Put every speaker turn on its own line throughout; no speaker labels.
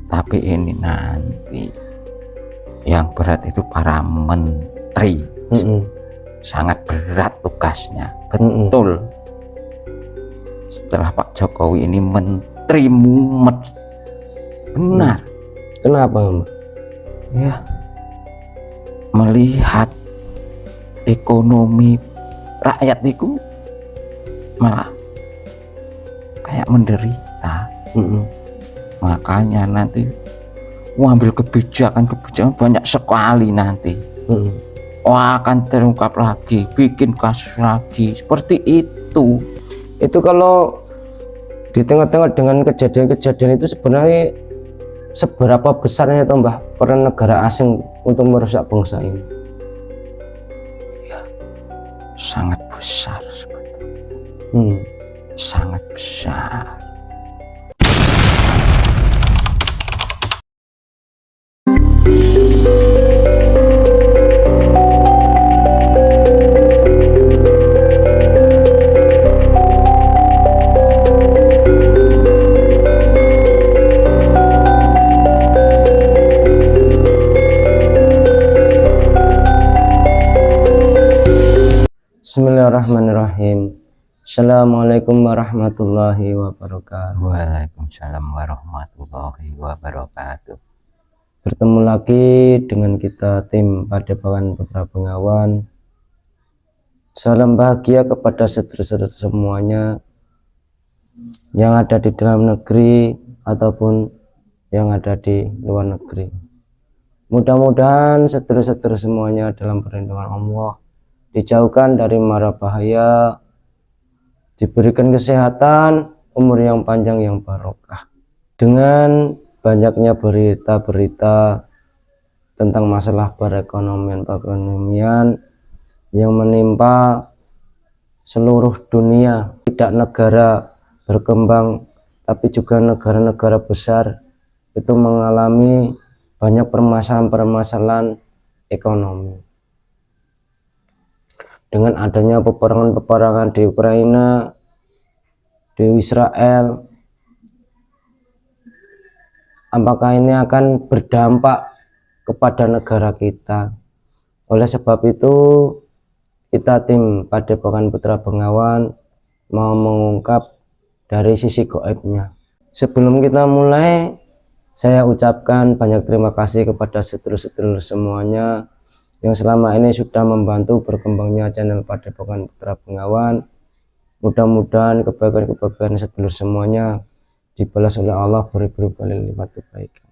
Tapi ini nanti yang berat itu para menteri. Sangat berat tugasnya, betul. Setelah Pak Jokowi ini menteri mumet, benar.
Kenapa, Mbak?
Ya, melihat ekonomi rakyat itu malah kayak menderita. Makanya nanti mengambil kebijakan banyak sekali nanti. Akan terungkap lagi, bikin kasus lagi, seperti itu.
Itu kalau di tengah-tengah dengan kejadian-kejadian itu sebenarnya seberapa besarnya itu, Mbah, peran negara asing untuk merusak bangsa ini?
Ya, sangat besar sebetulnya. Sangat besar.
Bismillahirrahmanirrahim. Assalamualaikum warahmatullahi wabarakatuh.
Waalaikumsalam warahmatullahi wabarakatuh.
Bertemu lagi dengan kita tim Padepokan Putra Bengawan. Salam bahagia kepada saudara-saudara semuanya yang ada di dalam negeri ataupun yang ada di luar negeri. Mudah-mudahan saudara-saudara semuanya dalam perlindungan Allah, dijauhkan dari mara bahaya, diberikan kesehatan, umur yang panjang yang barokah. Dengan banyaknya berita-berita tentang masalah perekonomian yang menimpa seluruh dunia, tidak negara berkembang tapi juga negara-negara besar itu mengalami banyak permasalahan-permasalahan ekonomi. Dengan adanya peperangan-peperangan di Ukraina, di Israel, apakah ini akan berdampak kepada negara kita? Oleh sebab itu, kita tim Padepokan Putra Bengawan mau mengungkap dari sisi gaibnya. Sebelum kita mulai, saya ucapkan banyak terima kasih kepada sedulur-sedulur semuanya yang selama ini sudah membantu berkembangnya channel Padepokan Putra Bengawan. Mudah-mudahan kebaikan-kebaikan sedulur semuanya dibalas oleh Allah beribu-ribu lipat kebaikan.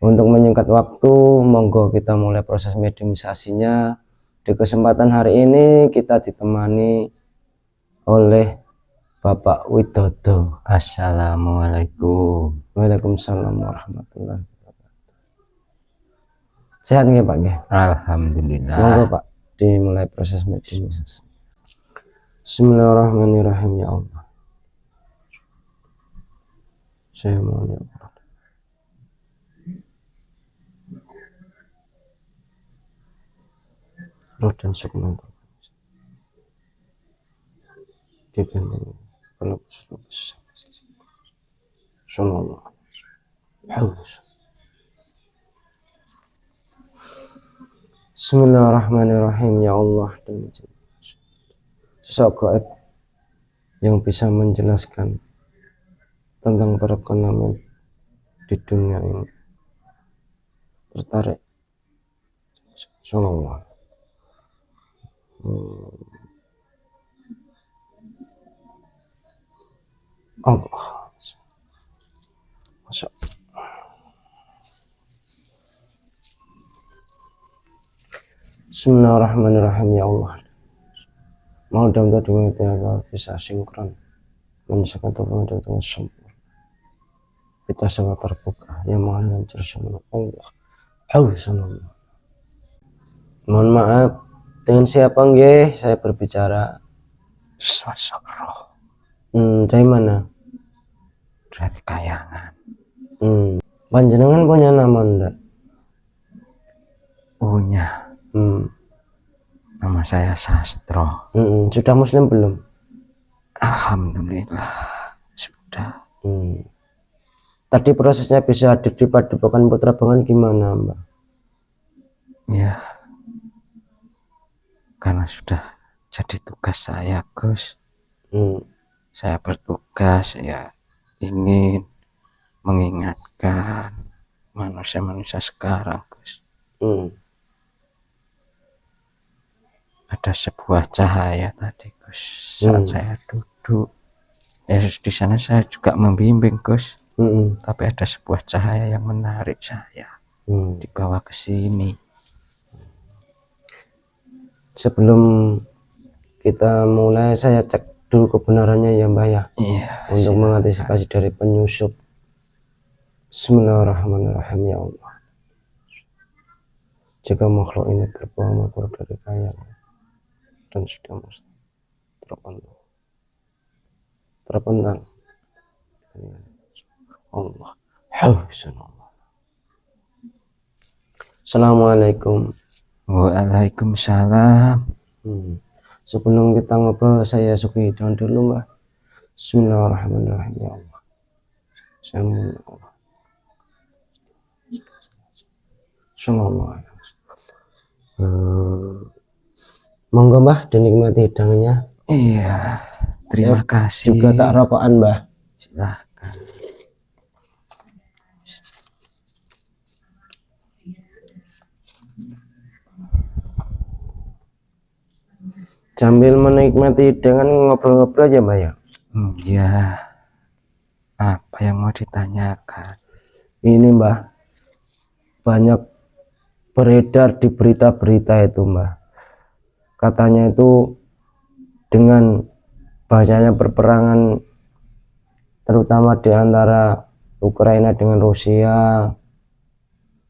Untuk menyingkat waktu, monggo kita mulai proses mediumisasinya. Di kesempatan hari ini kita ditemani oleh Bapak Widodo.
Assalamualaikum.
Waalaikumsalam warahmatullahi wabarakatuh. Sehat nggih Pak nggih?
Alhamdulillah.
Monggo Pak dimulai proses mediumisasi. Bismillahirrahmanirrahim. Ya Allah, saya mohon ya Allah, roh dan sukma dibentengi kalau sallallahu alaihi wasallam. Bismillahirrahmanirrahim. Ya Allah, demi sosok gaib yang bisa menjelaskan tentang perekonomian di dunia ini, tertarik sallallahu Allah. Masuk. Bismillahirrahmanirrahim. Ya Allah, mau dalam tadi Allah bisa sinkron menyesuaikan tubuh dengan sempurna. Kita sangat terbuka yang mengalir sama Allah. Alhamdulillah. Mohon maaf, dengan siapa nggih saya berbicara?
Sosok roh.
Dari mana?
Dari Kayangan.
Panjenengan punya nama enggak?
Punya. Nama saya Sastro.
Sudah muslim belum?
Alhamdulillah sudah.
tadi prosesnya bisa hadir di Padepokan Putra Bengawan gimana Mbah?
Ya, karena sudah jadi tugas saya, Gus. Saya bertugas, ya ingin mengingatkan manusia-manusia sekarang, Gus. Ada sebuah cahaya tadi, Gus, saat saya duduk. Ya, di sana saya juga membimbing, Gus. Tapi ada sebuah cahaya yang menarik saya dibawa ke sini.
Sebelum kita mulai, saya cek dulu kebenarannya ya Mbah ya.
Iya,
untuk mengantisipasi dari penyusup. Bismillahirrahmanirrahim. Ya Allah, jika makhluk ini berbohong makhluk dari kaya dan sudah terpentang Allah. Assalamualaikum.
Waalaikumsalam.
Sebelum kita ngobrol, saya suki doa dulu Mbah. Bismillahirrahmanirrahim. Ya Allah, saya mohon Allah. Sallallahu alaihi wasallam. Monggo Mbah dinikmati hidangannya.
Iya, terima kasih.
Juga tak rokokan Mbah.
Silahkan.
Sambil menikmati dengan ngobrol-ngobrol aja Mbah ya.
Ya, apa yang mau ditanyakan?
Ini Mbah, banyak beredar di berita-berita itu Mbah, katanya itu dengan banyaknya perperangan terutama di antara Ukraina dengan Rusia,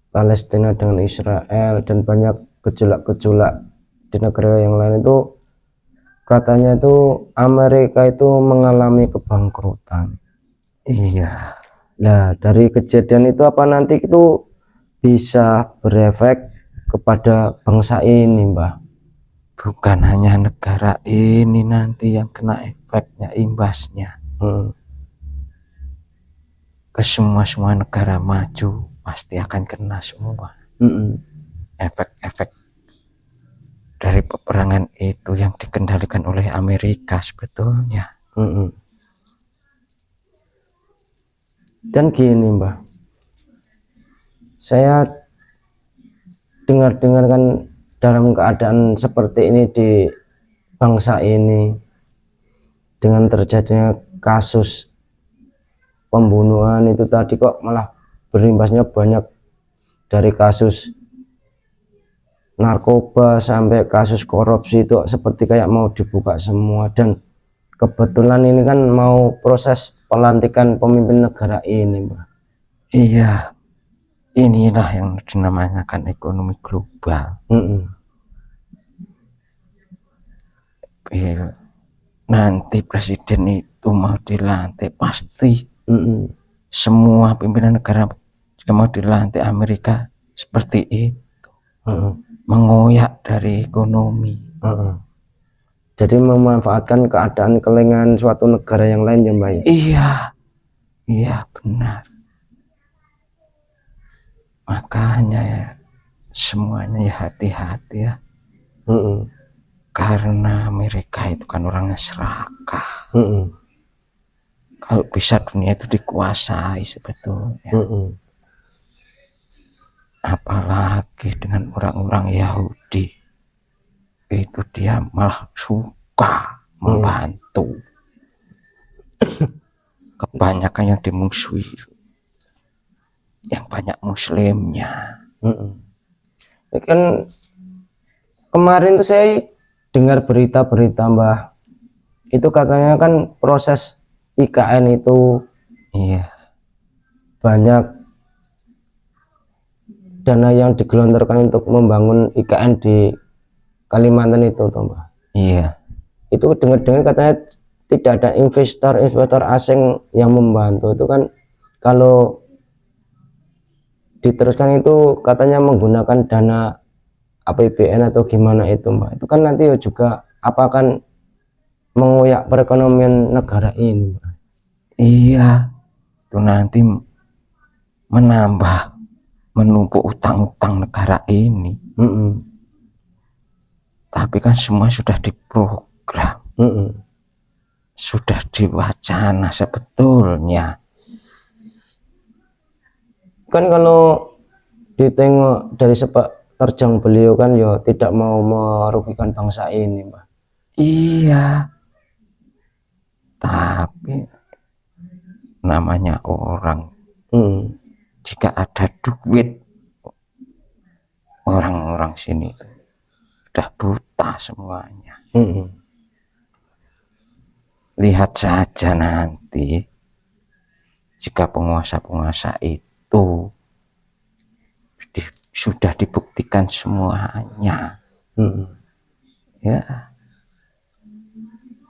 Palestina dengan Israel, dan banyak gejolak-gejolak di negara yang lain itu, katanya itu Amerika itu mengalami kebangkrutan.
Iya.
Nah, dari kejadian itu apa nanti itu bisa berefek kepada bangsa ini Mbah?
Bukan hanya negara ini nanti yang kena efeknya, imbasnya. Ke semua negara maju pasti akan kena semua. Efek-efek dari peperangan itu yang dikendalikan oleh Amerika sebetulnya.
Dan gini Mbah, saya dengar-dengar kan dalam keadaan seperti ini di bangsa ini, dengan terjadinya kasus pembunuhan itu tadi, kok malah berimbasnya banyak, dari kasus narkoba sampai kasus korupsi itu seperti kayak mau dibuka semua. Dan kebetulan ini kan mau proses pelantikan pemimpin negara ini Mbak.
Iya, inilah yang dinamakan ekonomi global. Nanti presiden itu mau dilantik pasti semua pimpinan negara jika mau dilantik Amerika seperti itu, mengoyak dari ekonomi.
Jadi memanfaatkan keadaan kelengahan suatu negara yang lain ya Mbak?
Iya benar. Makanya ya semuanya ya hati-hati ya. Karena Amerika itu kan orangnya serakah. Kalau bisa dunia itu dikuasai sebetulnya. Apalagi dengan orang-orang Yahudi, itu dia malah suka membantu. Kebanyakan yang dimusuhi yang banyak muslimnya.
Kan kemarin tuh saya dengar berita-berita Mbah, itu katanya kan proses IKN itu banyak dana yang digelontorkan untuk membangun IKN di Kalimantan itu toh Mbah. Itu dengar-dengar katanya tidak ada investor asing yang membantu. Itu kan kalau diteruskan itu katanya menggunakan dana APBN atau gimana itu Mbak. Itu kan nanti juga apa akan mengoyak perekonomian negara ini Mbak?
Iya, itu nanti menambah menumpuk utang-utang negara ini. Tapi kan semua sudah diprogram, sudah diwacana sebetulnya.
Kan kalau ditengok dari sepak terjang beliau kan ya tidak mau merugikan bangsa ini, Mbah.
Iya, tapi namanya orang, jika ada duit, orang-orang sini udah buta semuanya. Lihat saja nanti jika penguasa-penguasa itu sudah dibuktikan semuanya, ya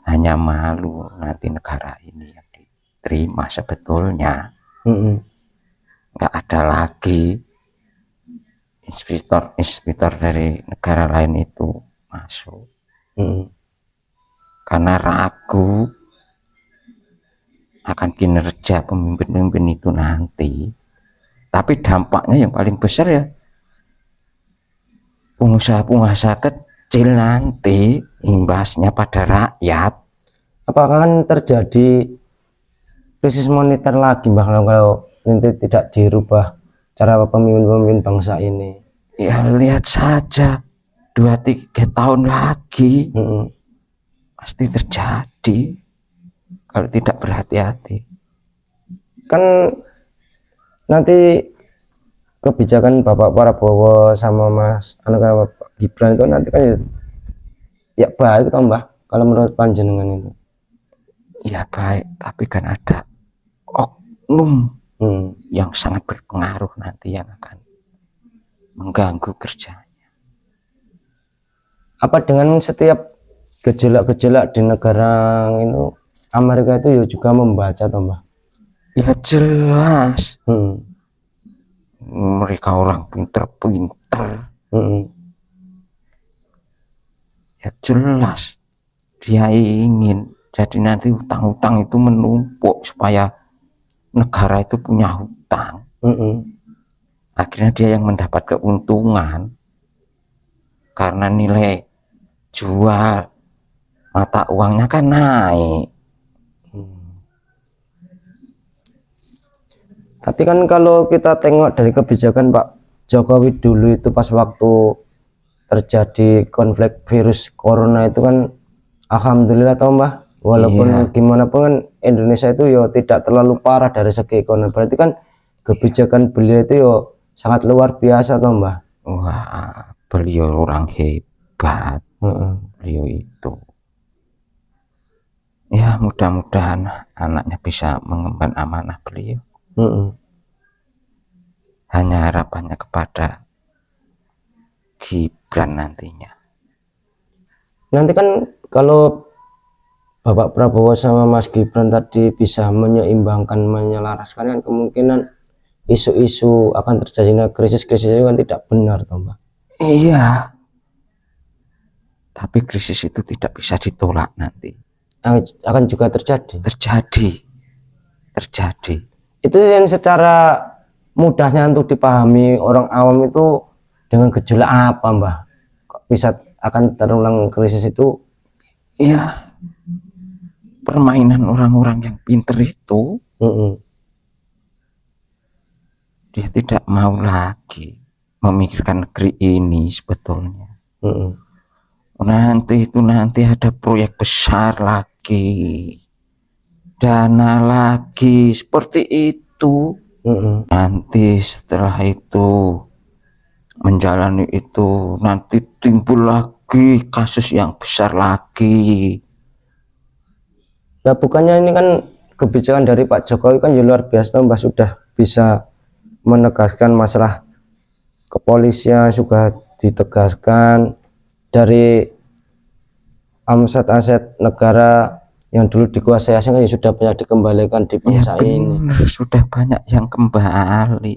hanya malu nanti negara ini yang diterima sebetulnya. Nggak ada lagi inspektor dari negara lain itu masuk, karena ragu akan kinerja pemimpin-pemimpin itu nanti. Tapi dampaknya yang paling besar ya pengusaha-pengusaha kecil nanti, imbasnya pada rakyat.
Apakah kan terjadi krisis moneter lagi, Mbah, kalau nanti tidak dirubah cara pemimpin-pemimpin bangsa ini?
Ya lihat saja 2-3 tahun lagi pasti terjadi kalau tidak berhati-hati.
Kan nanti kebijakan Bapak Prabowo sama Mas anak Gibran itu nanti kan ya baik toh, Mbah, kalau menurut panjenengan itu?
Ya baik, tapi kan ada oknum yang sangat berpengaruh nanti yang akan mengganggu kerjanya.
Apa dengan setiap gejolak-gejolak di negara itu Amerika itu ya juga membaca toh, Mbah?
Ya jelas, mereka orang pinter-pinter. Ya jelas dia ingin jadi nanti hutang-hutang itu menumpuk supaya negara itu punya hutang. Akhirnya dia yang mendapat keuntungan karena nilai jual mata uangnya kan naik.
Tapi kan kalau kita tengok dari kebijakan Pak Jokowi dulu itu pas waktu terjadi konflik virus corona itu kan alhamdulillah toh, Mbah, walaupun gimana pun kan Indonesia itu ya tidak terlalu parah dari segi ekonomi. Berarti kan kebijakan beliau itu ya sangat luar biasa toh, Mbah.
Wah, beliau orang hebat. Beliau itu ya mudah-mudahan anaknya bisa mengemban amanah beliau. Hanya harapannya kepada Gibran nantinya.
Nanti kan kalau Bapak Prabowo sama Mas Gibran tadi bisa menyeimbangkan, menyelaraskan, kan kemungkinan isu-isu akan terjadinya krisis-krisis itu kan tidak benar toh, Mbak?
Iya, tapi krisis itu tidak bisa ditolak nanti.
Akan juga terjadi. Itu yang secara mudahnya untuk dipahami orang awam itu dengan gejolak apa, Mbah? Kok bisa akan terulang krisis itu?
Ya, permainan orang-orang yang pinter itu. Dia tidak mau lagi memikirkan negeri ini sebetulnya. Nanti ada proyek besar lagi, dana lagi, seperti itu. Nanti setelah itu menjalani itu nanti timbul lagi kasus yang besar lagi.
Ya bukannya ini kan kebijakan dari Pak Jokowi kan ya luar biasa, Mbah, sudah bisa menegaskan masalah kepolisian, juga ditegaskan dari aset negara yang dulu dikuasai asing kan ya sudah banyak dikembalikan di bangsa ini.
Sudah banyak yang kembali.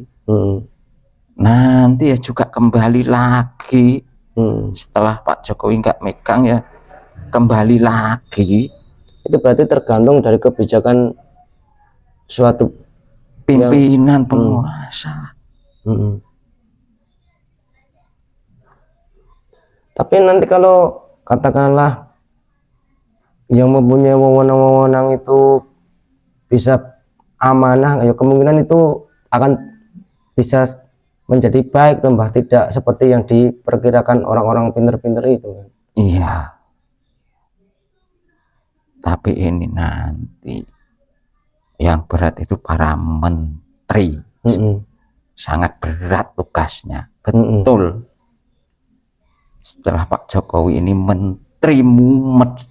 Nanti ya juga kembali lagi. Setelah Pak Jokowi nggak megang ya kembali lagi.
Itu berarti tergantung dari kebijakan suatu
pimpinan penguasa.
Tapi nanti kalau katakanlah yang mempunyai wewenang-wewenang itu bisa amanah, ya kemungkinan itu akan bisa menjadi baik tuh Mbah, tidak seperti yang diperkirakan orang-orang pinter-pinter itu kan.
Iya, tapi ini nanti yang berat itu para menteri. Sangat berat tugasnya, betul. Setelah Pak Jokowi ini menteri mumet,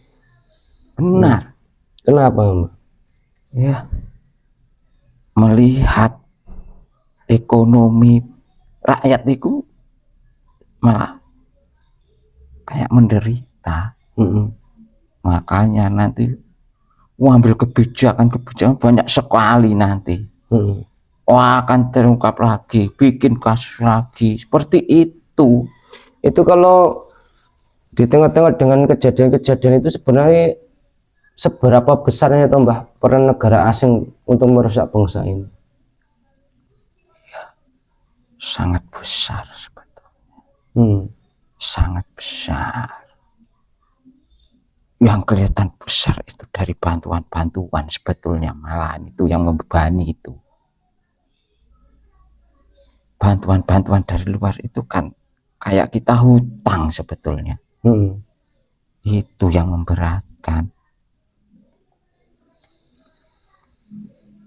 benar.
Kenapa Mbah?
Ya, melihat ekonomi rakyat itu malah kayak menderita. Makanya nanti ambil kebijakan banyak sekali nanti. Akan terungkap lagi, bikin kasus lagi, seperti itu.
Itu kalau di tengah-tengah dengan kejadian-kejadian itu sebenarnya seberapa besarnya tuh Mbah peran negara asing untuk merusak bangsa ini?
Ya, sangat besar sebetulnya. Sangat besar. Yang kelihatan besar itu dari bantuan-bantuan sebetulnya, malahan itu yang membebani itu. Bantuan-bantuan dari luar itu kan kayak kita hutang sebetulnya. Itu yang memberatkan.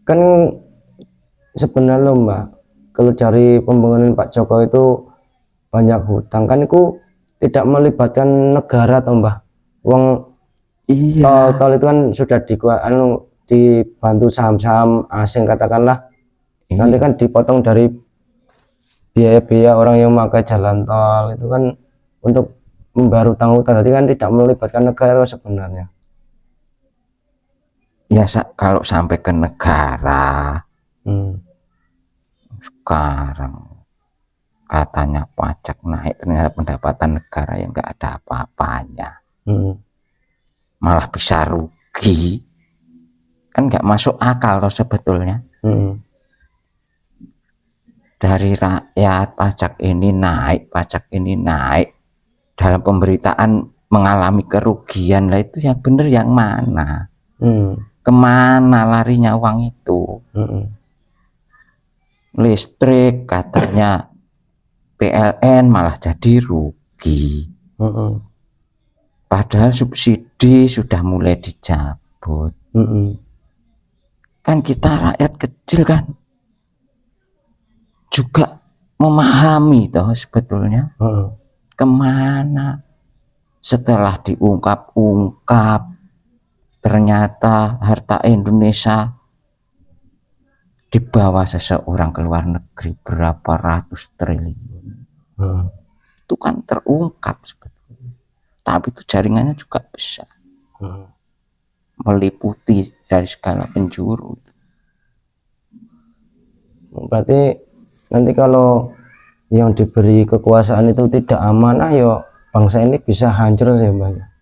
Kan sebenarnya Mbak, kalau dari pembangunan Pak Jokowi itu banyak hutang, kan itu tidak melibatkan negara toh Mbah. Uang tol itu kan sudah dibantu saham-saham asing katakanlah. Nanti kan dipotong dari biaya-biaya orang yang memakai jalan tol itu kan untuk membayar hutang-hutang, jadi kan tidak melibatkan negara itu sebenarnya.
Ya kalau sampai ke negara, sekarang katanya pajak naik, ternyata pendapatan negara yang nggak ada apa-apanya, malah bisa rugi, kan nggak masuk akal loh sebetulnya. Dari rakyat pajak ini naik, dalam pemberitaan mengalami kerugian, lah itu yang bener yang mana? Kemana larinya uang itu? Listrik katanya PLN malah jadi rugi, padahal subsidi sudah mulai dicabut. Kan kita rakyat kecil kan juga memahami toh sebetulnya. Kemana setelah diungkap-ungkap ternyata harta Indonesia dibawa seseorang ke luar negeri berapa ratus triliun. Itu kan terungkap sebetulnya, tapi itu jaringannya juga besar, meliputi dari segala penjuru.
Berarti nanti kalau yang diberi kekuasaan itu tidak amanah, ya bangsa ini bisa hancur sih Mbak.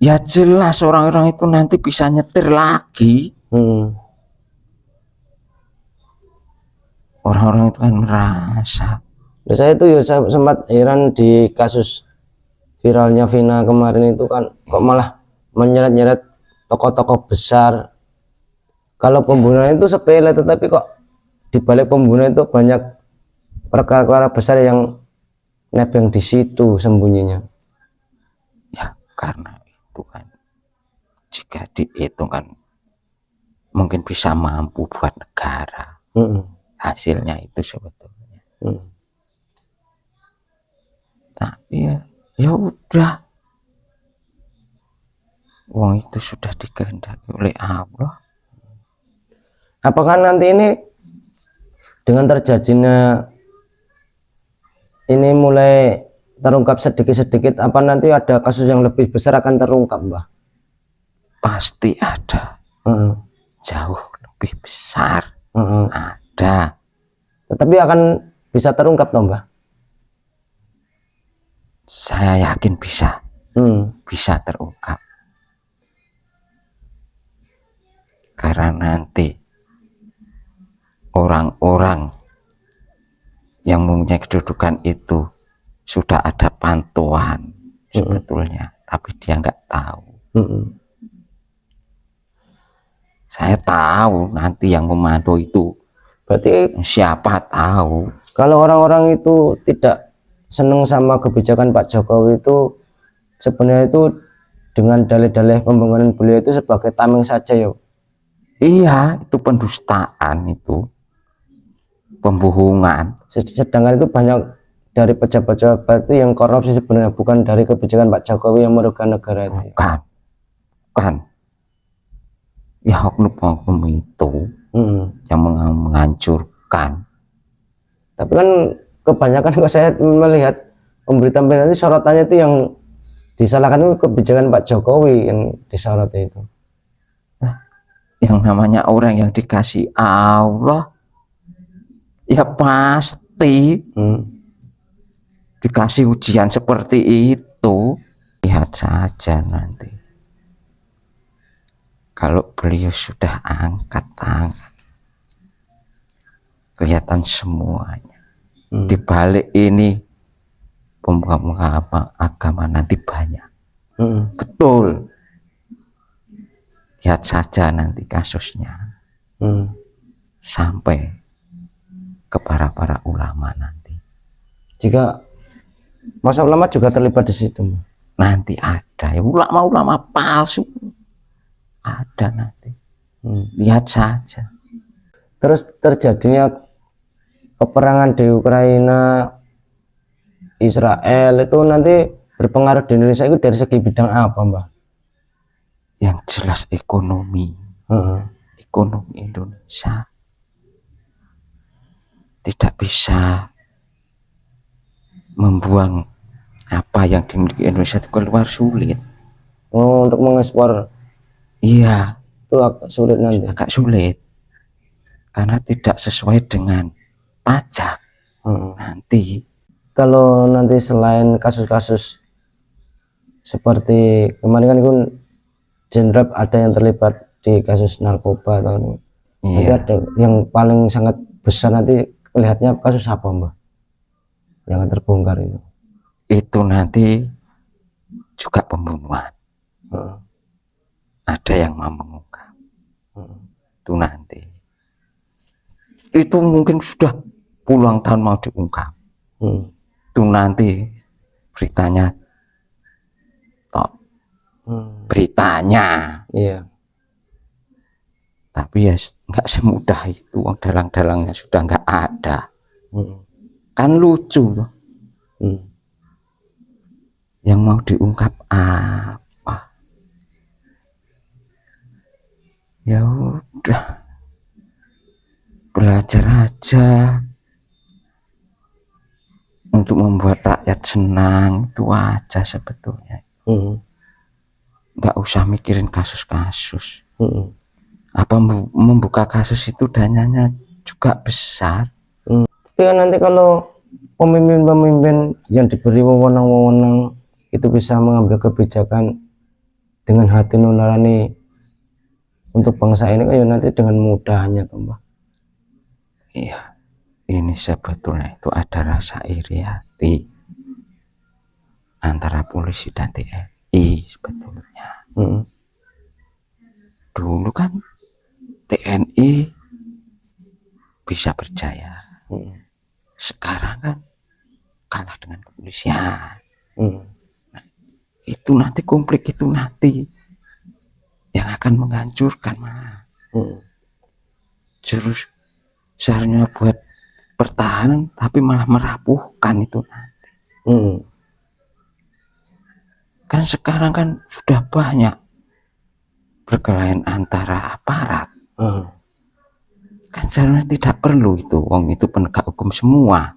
Ya jelas orang-orang itu nanti bisa nyetir lagi. Orang-orang itu kan merasa.
Ya, saya itu ya sempat heran di kasus viralnya Vina kemarin itu kan, kok malah menyeret-nyeret tokoh-tokoh besar. Kalau pembunuhan itu sepele, tetapi kok dibalik pembunuhan itu banyak perkara-perkara besar yang nebeng di situ sembunyinya.
Ya karena itu kan, jika dihitung kan mungkin bisa mampu buat negara. Hasilnya itu sebetulnya. Tapi ya udah, uang itu sudah dikehendaki oleh Allah.
Apakah nanti ini dengan terjadinya ini mulai terungkap sedikit-sedikit, apa nanti ada kasus yang lebih besar akan terungkap Mbah?
Pasti ada. Jauh lebih besar. Ada.
Tetapi akan bisa terungkap toh Mbah?
Saya yakin bisa. Bisa terungkap. Karena nanti orang-orang yang mempunyai kedudukan itu sudah ada pantauan sebetulnya, tapi dia nggak tahu. Saya tahu nanti yang memantau itu,
berarti
siapa tahu.
Kalau orang-orang itu tidak senang sama kebijakan Pak Jokowi itu sebenarnya itu dengan dalih-dalih pembangunan beliau itu sebagai tameng saja ya.
Iya, itu pendustaan, itu pembohongan.
Sedangkan itu banyak dari pejabat-pejabat itu yang korupsi sebenarnya, bukan dari kebijakan Pak Jokowi yang merugikan negara itu.
Bukan. Ya oknum-oknum itu yang menghancurkan.
Tapi kan kebanyakan kok saya melihat pemberitaan itu sorotannya itu yang disalahkan itu kebijakan Pak Jokowi yang disorot itu.
Yang namanya orang yang dikasih Allah ya pasti dikasih ujian seperti itu. Lihat saja nanti kalau beliau sudah angkat tangan, kelihatan semuanya. Di balik ini pemuka agama nanti banyak. Betul. Lihat saja nanti kasusnya sampai ke para ulama nanti.
Jika masa ulama juga terlibat di situ,
nanti ada ya ulama-ulama palsu, ada nanti. Lihat saja.
Terus terjadinya peperangan di Ukraina, Israel itu nanti berpengaruh di Indonesia itu dari segi bidang apa, Mbah?
Yang jelas ekonomi. Ekonomi Indonesia tidak bisa membuang apa yang dimiliki Indonesia itu keluar, sulit.
Untuk mengekspor.
Iya,
itu agak sulit nanti.
Agak sulit karena tidak sesuai dengan pajak. Nanti
kalau nanti selain kasus-kasus seperti kemarin kan Jenderal ada yang terlibat di kasus narkoba atau nanti ada yang paling sangat besar nanti kelihatannya kasus apa, Mbak, yang terbongkar
itu nanti juga pembunuhan. Ada yang mau mengungkap itu nanti, itu mungkin sudah puluhan tahun mau diungkap. Itu nanti beritanya top, beritanya.
Iya.
Tapi ya nggak semudah itu, dalang-dalangnya sudah nggak ada. Kan lucu loh. Yang mau diungkap apa? Ya udah, belajar aja untuk membuat rakyat senang, itu aja sebetulnya. Nggak usah mikirin kasus-kasus. Apa membuka kasus itu dananya juga besar.
Tapi kan nanti kalau pemimpin-pemimpin yang diberi wewenang-wewenang itu bisa mengambil kebijakan dengan hati nurani untuk bangsa ini, kan nanti dengan mudahnya, Mbak.
Iya, ini sebetulnya itu ada rasa iri hati antara polisi dan TNI sebetulnya. Dulu kan TNI bisa berjaya, sekarang kan kalah dengan kepolisian. Nah, itu nanti konflik itu nanti yang akan menghancurkan, jurus seharusnya buat pertahanan tapi malah merapuhkan itu nanti. Kan sekarang kan sudah banyak perkelahian antara aparat. Kan seharusnya tidak perlu itu, wong itu penegak hukum semua.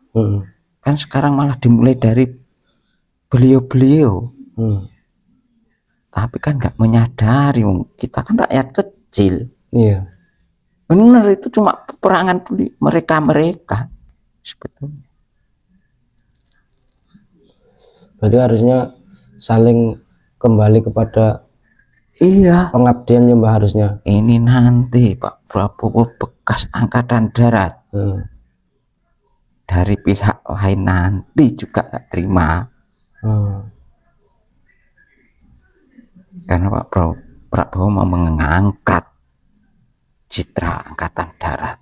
Kan sekarang malah dimulai dari beliau-beliau. Tapi kan nggak menyadari, kita kan rakyat kecil.
Iya.
Benar, itu cuma peperangan mereka sebetulnya.
Berarti harusnya saling kembali kepada
Iya,
pengabdian ya Mbah harusnya.
ini nanti Pak Prabowo bekas angkatan darat dari pihak lain nanti juga gak terima. Karena Pak Prabowo mau mengangkat citra angkatan darat.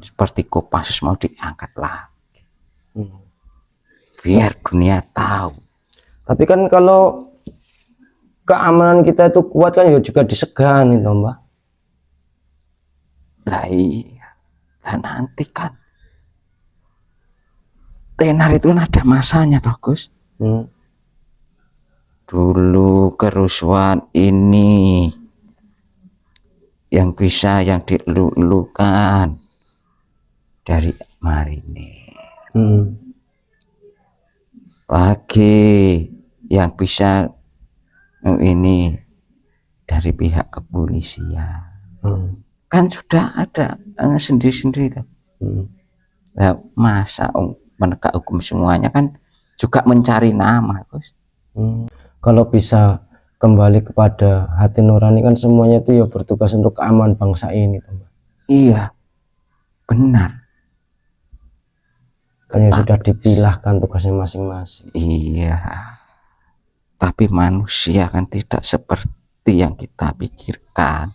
Seperti Kopassus mau diangkat lagi. Biar dunia tahu.
Tapi kan kalau keamanan kita itu kuat kan ya juga disegani toh Mbah.
Lah iya. Dan nanti kan tenar itu kan ada masanya toh Gus. Dulu kerusuhan ini yang bisa yang dilulukan dari marinir. Lagi yang bisa ini dari pihak kepolisian. Kan sudah ada sendiri-sendiri tuh. Nah, masa menegak hukum semuanya kan juga mencari nama Gus.
Kalau bisa kembali kepada hati nurani kan semuanya itu ya bertugas untuk keamanan bangsa ini toh Mbah.
Iya, benar.
Kan ya sudah dipilahkan tugasnya masing-masing.
Iya, tapi manusia kan tidak seperti yang kita pikirkan.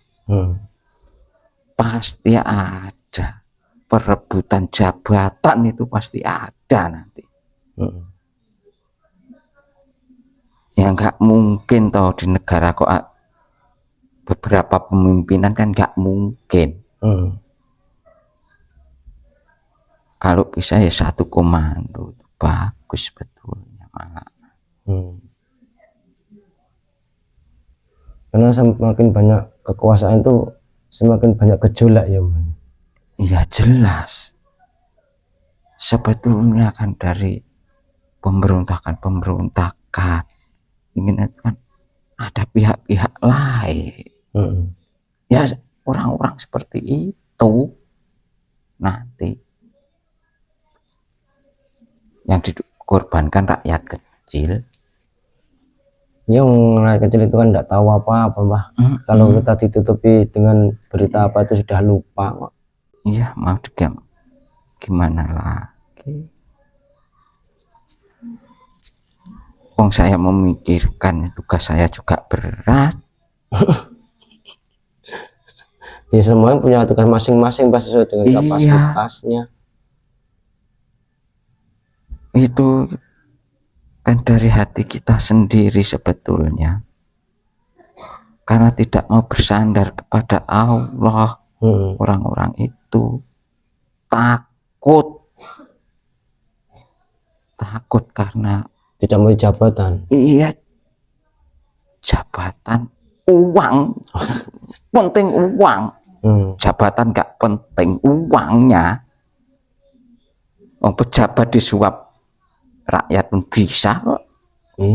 Pasti ada perebutan jabatan, itu pasti ada nanti. Ya nggak mungkin toh di negara kok beberapa pemimpinan kan nggak mungkin. Kalau bisa ya satu komando itu bagus betulnya malah.
Karena semakin banyak kekuasaan itu semakin banyak gejolak ya Mbah.
Iya jelas. Sebetulnya kan dari pemberontakan ini kan ada pihak-pihak lain. Ya orang-orang seperti itu nanti yang dikorbankan rakyat kecil.
Yang rakyat kecil itu kan tidak tahu apa-apa Mbah. Kalau kita ditutupi dengan berita apa itu sudah lupa kok.
Iya, mau gimana lagi. Wong saya memikirkan tugas saya juga berat.
Ya semuanya punya tugas masing-masing Mbah sesuai dengan kapasitasnya.
Itu kan dari hati kita sendiri sebetulnya. Karena tidak mau bersandar kepada Allah. Orang-orang itu takut karena
tidak mau jabatan.
Iya, jabatan, uang. Penting uang. Jabatan gak penting, uangnya. Pejabat disuap rakyat pun bisa kok.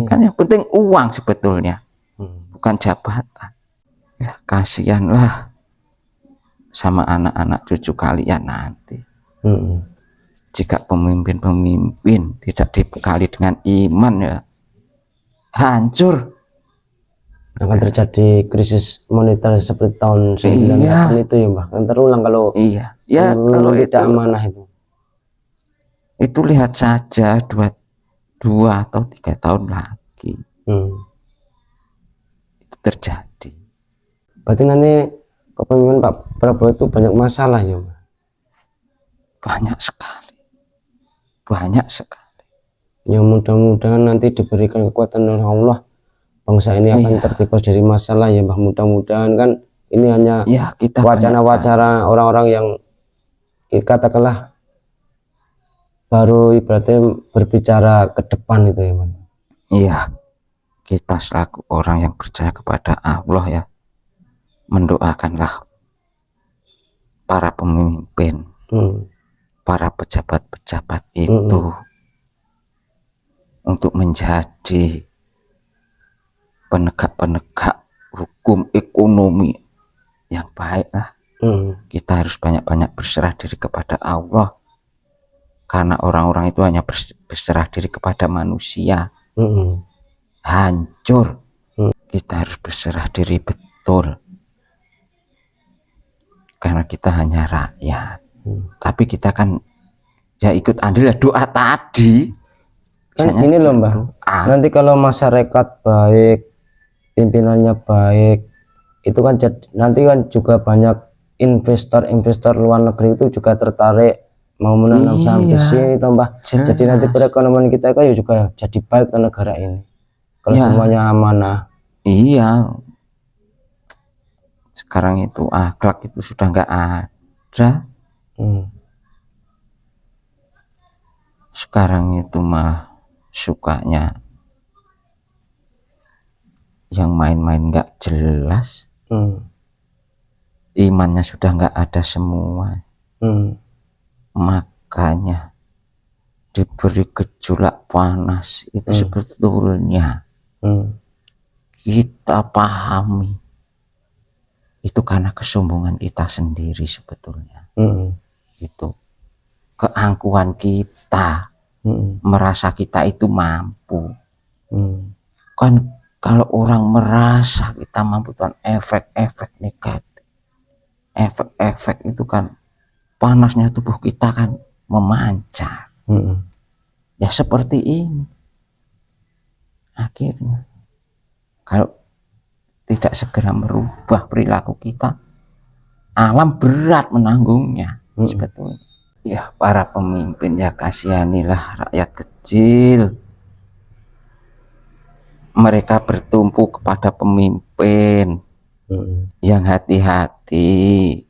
Kan yang penting uang sebetulnya, bukan jabatan. Ya kasihanlah sama anak-anak cucu kalian nanti. Jika pemimpin-pemimpin tidak dibekali dengan iman ya hancur.
Akan terjadi krisis moneter seperti tahun 98 itu ya Mbah. Kan terulang kalau
ya kalau
tidak amanah itu.
Itu lihat saja 2 atau 3 tahun lagi itu terjadi.
Berarti nanti kepemimpinan Pak Prabowo itu banyak masalah ya Mbah.
Banyak sekali.
Ya mudah-mudahan nanti diberikan kekuatan oleh Allah, bangsa ini akan terbebas dari masalah ya Mbah. Mudah-mudahan kan ini hanya wacana-wacana orang-orang yang katakanlah baru ibaratnya berbicara ke depan itu ya Mbah.
Iya, kita selaku orang yang percaya kepada Allah ya, mendoakanlah para pemimpin, para pejabat-pejabat itu untuk menjadi penegak-penegak hukum ekonomi yang baik lah. Kita harus banyak-banyak berserah diri kepada Allah, karena orang-orang itu hanya berserah diri kepada manusia, hancur. kita harus berserah diri betul, karena kita hanya rakyat. Tapi kita kan ya ikut andil ya doa tadi.
Kan ini loh Mbah, nanti kalau masyarakat baik, pimpinannya baik, itu kan nanti kan juga banyak investor luar negeri itu juga tertarik mau menanam saham di sini toh Mbah. Jadi nanti perekonomian kita kan juga jadi baik ke negara ini kalau semuanya amanah.
Iya, sekarang itu akhlak itu sudah nggak ada. Sekarang itu mah sukanya yang main-main nggak jelas. Imannya sudah nggak ada semua. Makanya diberi gejolak panas itu sebetulnya kita pahami itu karena kesombongan kita sendiri sebetulnya. Itu keangkuhan kita, merasa kita itu mampu. Kan kalau orang merasa kita mampu, kan efek-efek negatif, efek-efek itu kan panasnya tubuh kita kan memancar. Ya seperti ini akhirnya kalau tidak segera merubah perilaku kita, alam berat menanggungnya sebetulnya. Ya para pemimpin ya kasihanilah rakyat kecil. Mereka bertumpu kepada pemimpin yang hati-hati.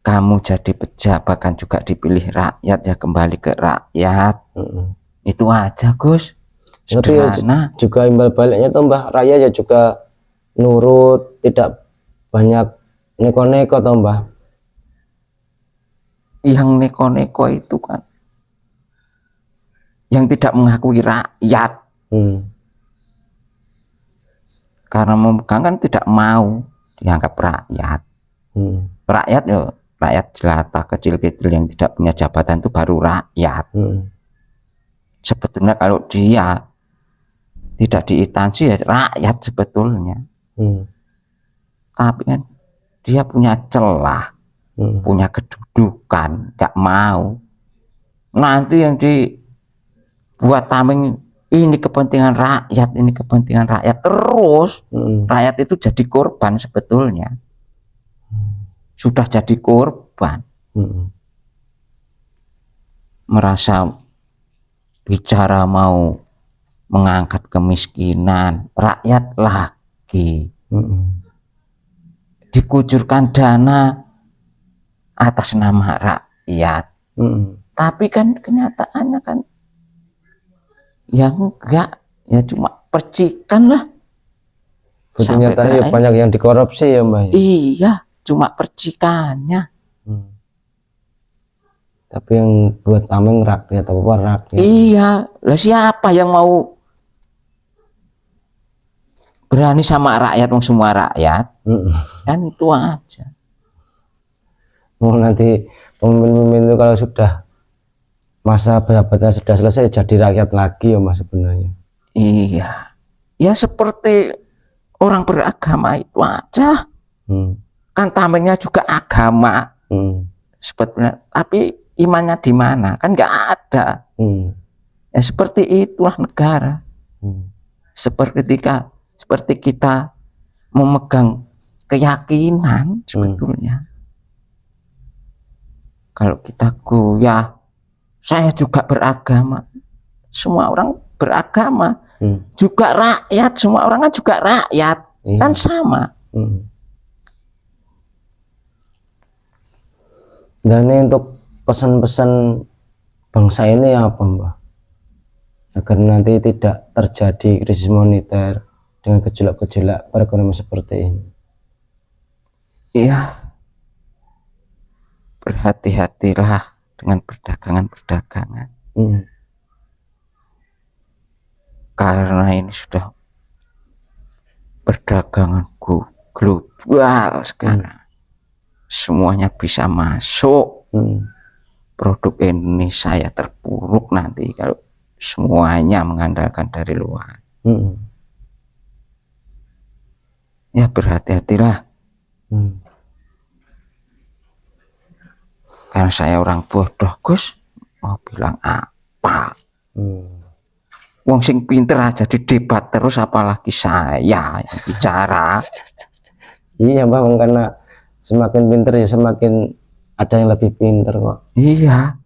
Kamu jadi pejabat kan juga dipilih rakyat, ya kembali ke rakyat. Itu aja Gus.
Tapi juga imbal baliknya tuh Mbah, rakyat ya juga nurut, tidak banyak neko-neko toh Mbah.
Yang neko-neko itu kan yang tidak mengakui rakyat. Karena memegang kan tidak mau dianggap rakyat. Rakyat ya rakyat jelata kecil-kecil yang tidak punya jabatan itu baru rakyat. Sebetulnya kalau dia tidak diinstansi ya rakyat sebetulnya. Tapi kan dia punya celah, punya kedudukan, nggak mau. Nanti yang dibuat tameng ini kepentingan rakyat, ini kepentingan rakyat terus. Rakyat itu jadi korban sebetulnya. Sudah jadi korban. Merasa bicara mau mengangkat kemiskinan rakyat lagi. Dikucurkan dana atas nama rakyat. Tapi kan kenyataannya kan yang enggak, ya cuma percikan lah.
Ternyata ya banyak yang dikorupsi ya Mbak.
Iya, cuma percikannya.
Tapi yang buat tameng rakyat apa rakyat?
Iya, lah siapa yang mau berani sama rakyat, semua rakyat? Kan itu aja.
Mau nanti pemimpin itu kalau sudah masa jabatannya sudah selesai jadi rakyat lagi ya Mas sebenarnya.
Iya, ya seperti orang beragama itu aja. Kan tamengnya juga agama sebetulnya, tapi imannya di mana? Kan nggak ada. Ya seperti itulah negara. Seperti kita memegang keyakinan sebetulnya. Kalau kita goyah, saya juga beragama. Semua orang beragama. Juga rakyat, semua orang kan juga rakyat. Kan sama.
Dan ini untuk pesan-pesan bangsa ini apa Mbak? Agar nanti tidak terjadi krisis moneter dengan gejolak-gejolak perekonomian seperti ini.
Iya, berhati-hatilah dengan perdagangan-perdagangan. Karena ini sudah perdagangan global sekarang. Semuanya bisa masuk. Produk Indonesia ya terpuruk nanti kalau semuanya mengandalkan dari luar. Ya berhati-hatilah. Karena saya orang bodoh, Gus. Mau bilang apa? Wong sing pinter aja didebat terus, apalagi saya yang bicara.
Iya Bang, karena semakin pinter ya semakin ada yang lebih pinter kok.
Iya.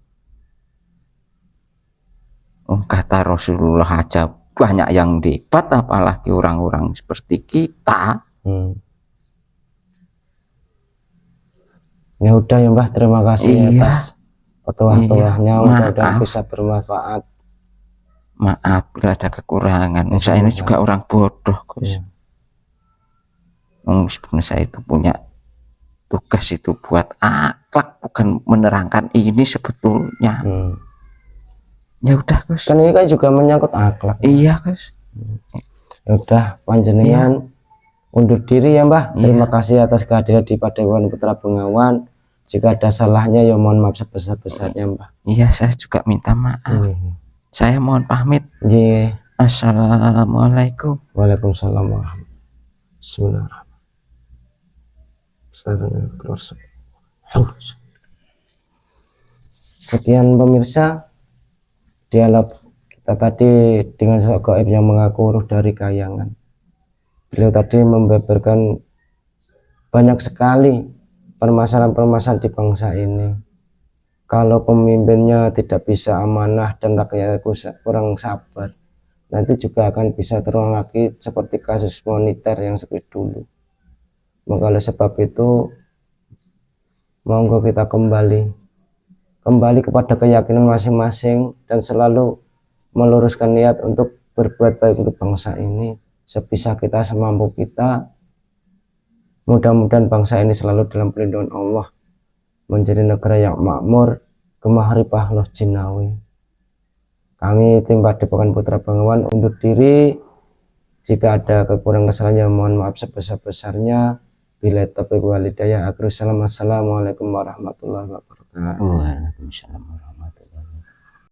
Kata Rasulullah aja banyak yang debat, apalagi orang-orang seperti kita.
Ya udah ya Mbah, terima kasih atas petuah-petuahnya, mudah-mudahan bisa bermanfaat.
Maaf bila ada kekurangan. Saya ini juga orang bodoh, Gus. Sebenarnya saya itu punya tugas itu buat akhlak, bukan menerangkan ini sebetulnya. Ya udah, Gus.
Kan ini kan juga menyangkut akhlak.
Iya, Gus.
Ya udah, panjenengan undur diri ya Mbah. Terima kasih atas kehadiran di Padepokan Putra Bengawan. Jika ada salahnya ya mohon maaf sebesar-besarnya Mbah.
Iya, saya juga minta maaf. Saya mohon pamit. Assalamualaikum.
Waalaikumsalam warahmatullahi wabarakatuh. Sekian pemirsa dialog kita tadi dengan sosok gaib yang mengaku ruh dari kayangan. Beliau tadi membeberkan banyak sekali permasalahan-permasalahan di bangsa ini. Kalau pemimpinnya tidak bisa amanah dan rakyatnya kurang sabar, nanti juga akan bisa terulang lagi seperti kasus moneter yang seperti dulu. Maka oleh sebab itu, monggo kita kembali kepada keyakinan masing-masing dan selalu meluruskan niat untuk berbuat baik untuk bangsa ini sebisa kita, semampu kita. Mudah-mudahan bangsa ini selalu dalam perlindungan Allah, menjadi negara yang makmur, kemahripah loh jinawi. Kami tim Padepokan Putra Bengawan undur diri. Jika ada kekurangan kesalahan mohon maaf sebesar-besarnya. Bila taufiq wal hidayah. Assalamualaikum warahmatullahi wabarakatuh.
Waalaikumsalam.